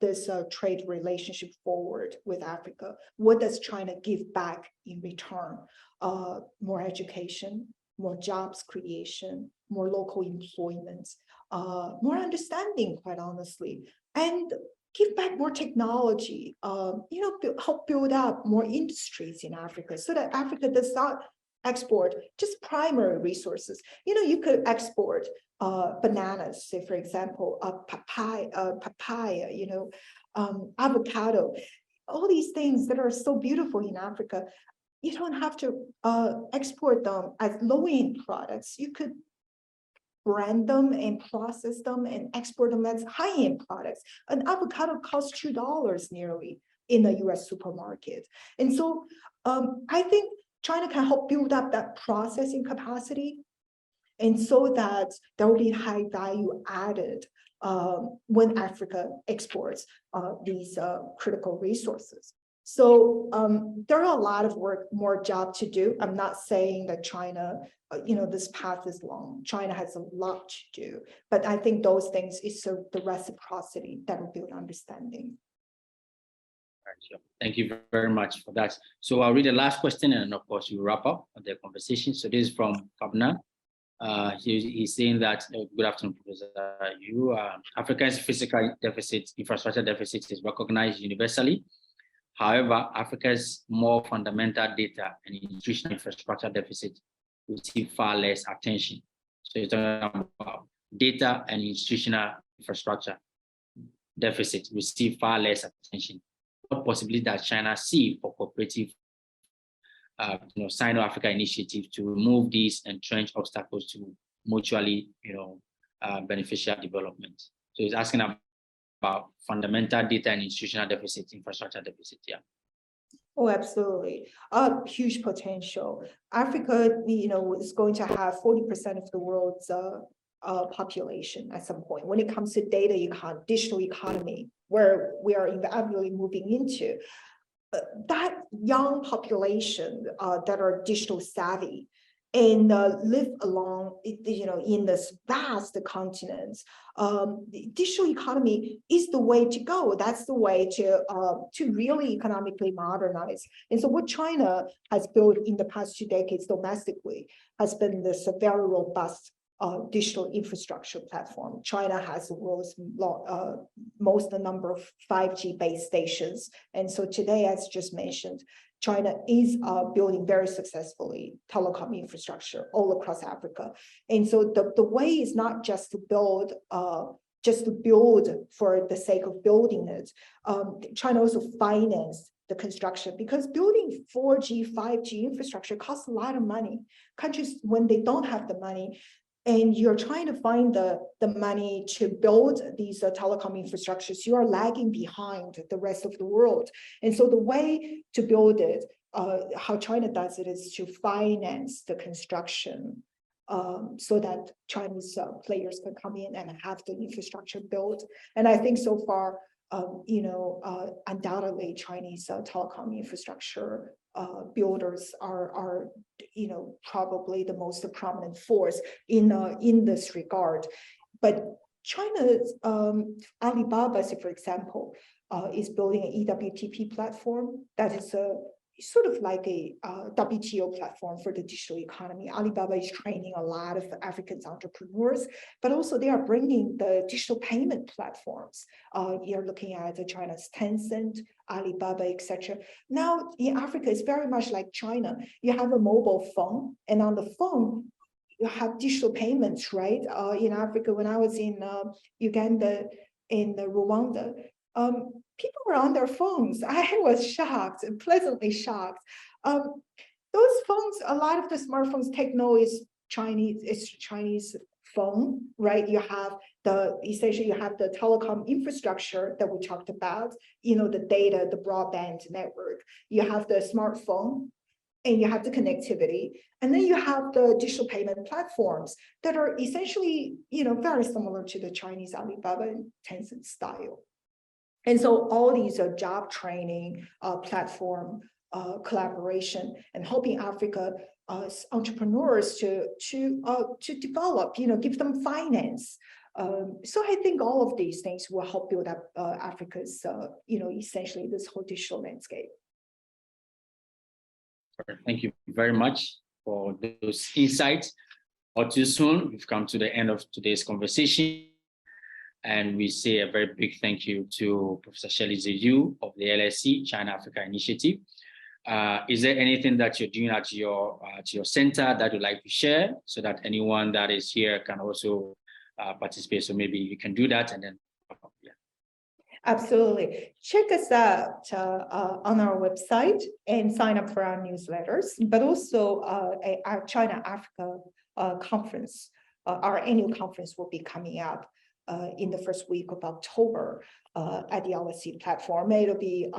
this trade relationship forward with Africa, what does China give back in return? More education, more jobs creation, more local employment, more understanding, quite honestly, and give back more technology, you know, help build up more industries in Africa, so that Africa does not export just primary resources. You know, you could export bananas, say, for example, papaya, you know, avocado, all these things that are so beautiful in Africa. You don't have to export them as low-end products. You could brand them and process them and export them as high-end products. An avocado costs $2 nearly in the US supermarket. And so I think China can help build up that processing capacity, and so that there will be high value added when Africa exports these critical resources. So there are a lot of more job to do. I'm not saying that China, you know, this path is long. China has a lot to do, but I think those things is the reciprocity that will build understanding. Thank you very much for that. So I'll read the last question, and of course you wrap up the conversation. So this is from Kabna. He's saying that, good afternoon, Professor Yu. Africa's physical deficit, infrastructure deficit is recognized universally. However, Africa's more fundamental data and institutional infrastructure deficit receive far less attention. So you're talking about data and institutional infrastructure deficit receive far less attention. What possibility does China see for cooperative, you know, Sino-Africa initiative to remove these entrenched obstacles to mutually, you know, beneficial development? So he's asking about fundamental data and institutional deficit, infrastructure deficit. Yeah. Oh, absolutely. Huge potential. Africa, you know, is going to have 40% of the world's population at some point. When it comes to digital economy, where we are inevitably moving into, that young population that are digital savvy and live along, you know, in this vast continent, the digital economy is the way to go. That's the way to really economically modernize. And so what China has built in the past 2 decades domestically has been this very robust digital infrastructure platform. China has the world's most number of 5G base stations. And so today, as just mentioned, China is building very successfully telecom infrastructure all across Africa. And so the way is not just to build for the sake of building it. China also financed the construction, because building 4G, 5G infrastructure costs a lot of money. Countries, when they don't have the money, and you're trying to find the money to build these telecom infrastructures, you are lagging behind the rest of the world. And so the way to build it, how China does it, is to finance the construction, so that Chinese players can come in and have the infrastructure built. And I think so far, undoubtedly Chinese telecom infrastructure builders are probably the most prominent force in this regard. But China's Alibaba, for example, is building an eWTP platform that is sort of like a WTO platform for the digital economy. Alibaba is training a lot of African entrepreneurs, but also they are bringing the digital payment platforms. You're looking at China's Tencent, Alibaba, etc. Now in Africa, it's very much like China. You have a mobile phone, and on the phone, you have digital payments, right? In Africa, when I was in Uganda, in Rwanda, people were on their phones. I was shocked, pleasantly shocked. Those phones, a lot of the smartphones techno is Chinese phone, right? You have essentially you have the telecom infrastructure that we talked about, the data, the broadband network. You have the smartphone, and you have the connectivity, and then you have the digital payment platforms that are essentially, very similar to the Chinese Alibaba and Tencent style. And so all these job training, platform collaboration, and helping Africa entrepreneurs to develop, give them finance. So I think all of these things will help build up Africa's, essentially this whole digital landscape. Thank you very much for those insights. All too soon, we've come to the end of today's conversation. And we say a very big thank you to Professor Shirley Ze Yu of the LSE China Africa Initiative. Is there anything that you're doing at your center that you'd like to share, so that anyone that is here can also participate? So maybe you can do that, and then yeah. Absolutely. Check us out on our website and sign up for our newsletters, but also our China Africa conference. Our annual conference will be coming up in the first week of October at the LSE platform. It'll be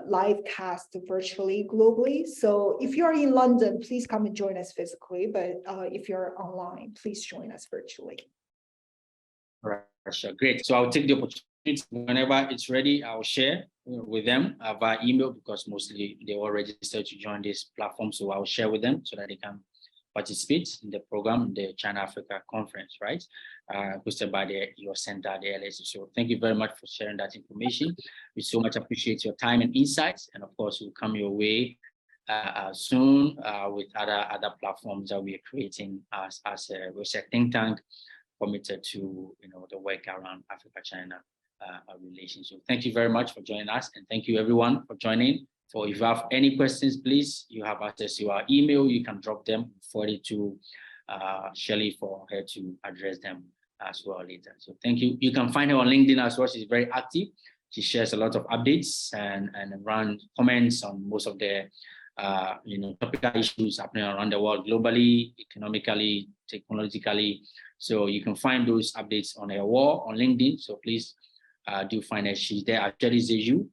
live cast virtually globally. So if you're in London, please come and join us physically. But if you're online, please join us virtually. All right, sure. Great. So I'll take the opportunity whenever it's ready. I'll share with them via email, because mostly they all registered to join this platform. So I'll share with them so that they can participate in the program, the China Africa conference, right? Hosted by your center, the LSE. So thank you very much for sharing that information. We so much appreciate your time and insights. And of course, we'll come your way soon with other platforms that we are creating as a research think tank committed to the work around Africa-China relations. So thank you very much for joining us, and thank you everyone for joining. So if you have any questions, please, you have access to our email. You can drop them, forward it to Shirley for her to address them as well later. So thank you. You can find her on LinkedIn as well. She's very active. She shares a lot of updates and run comments on most of the topical issues happening around the world, globally, economically, technologically. So you can find those updates on her wall on LinkedIn. So please do find her. She's there at Shirley Ze Yu.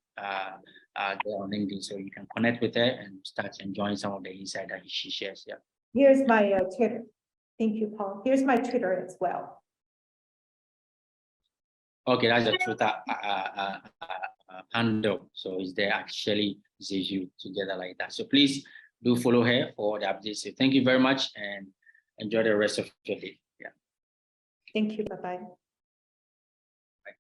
There on LinkedIn, so you can connect with her and start enjoying some of the insight that she shares. Yeah. Here's my Twitter. Thank you, Paul. Here's my Twitter as well. Okay, that's a Twitter handle. So it's there at Shirley Ze Yu together like that. So please do follow her for the updates. So thank you very much and enjoy the rest of your day. Yeah. Thank you. Bye-bye. Bye.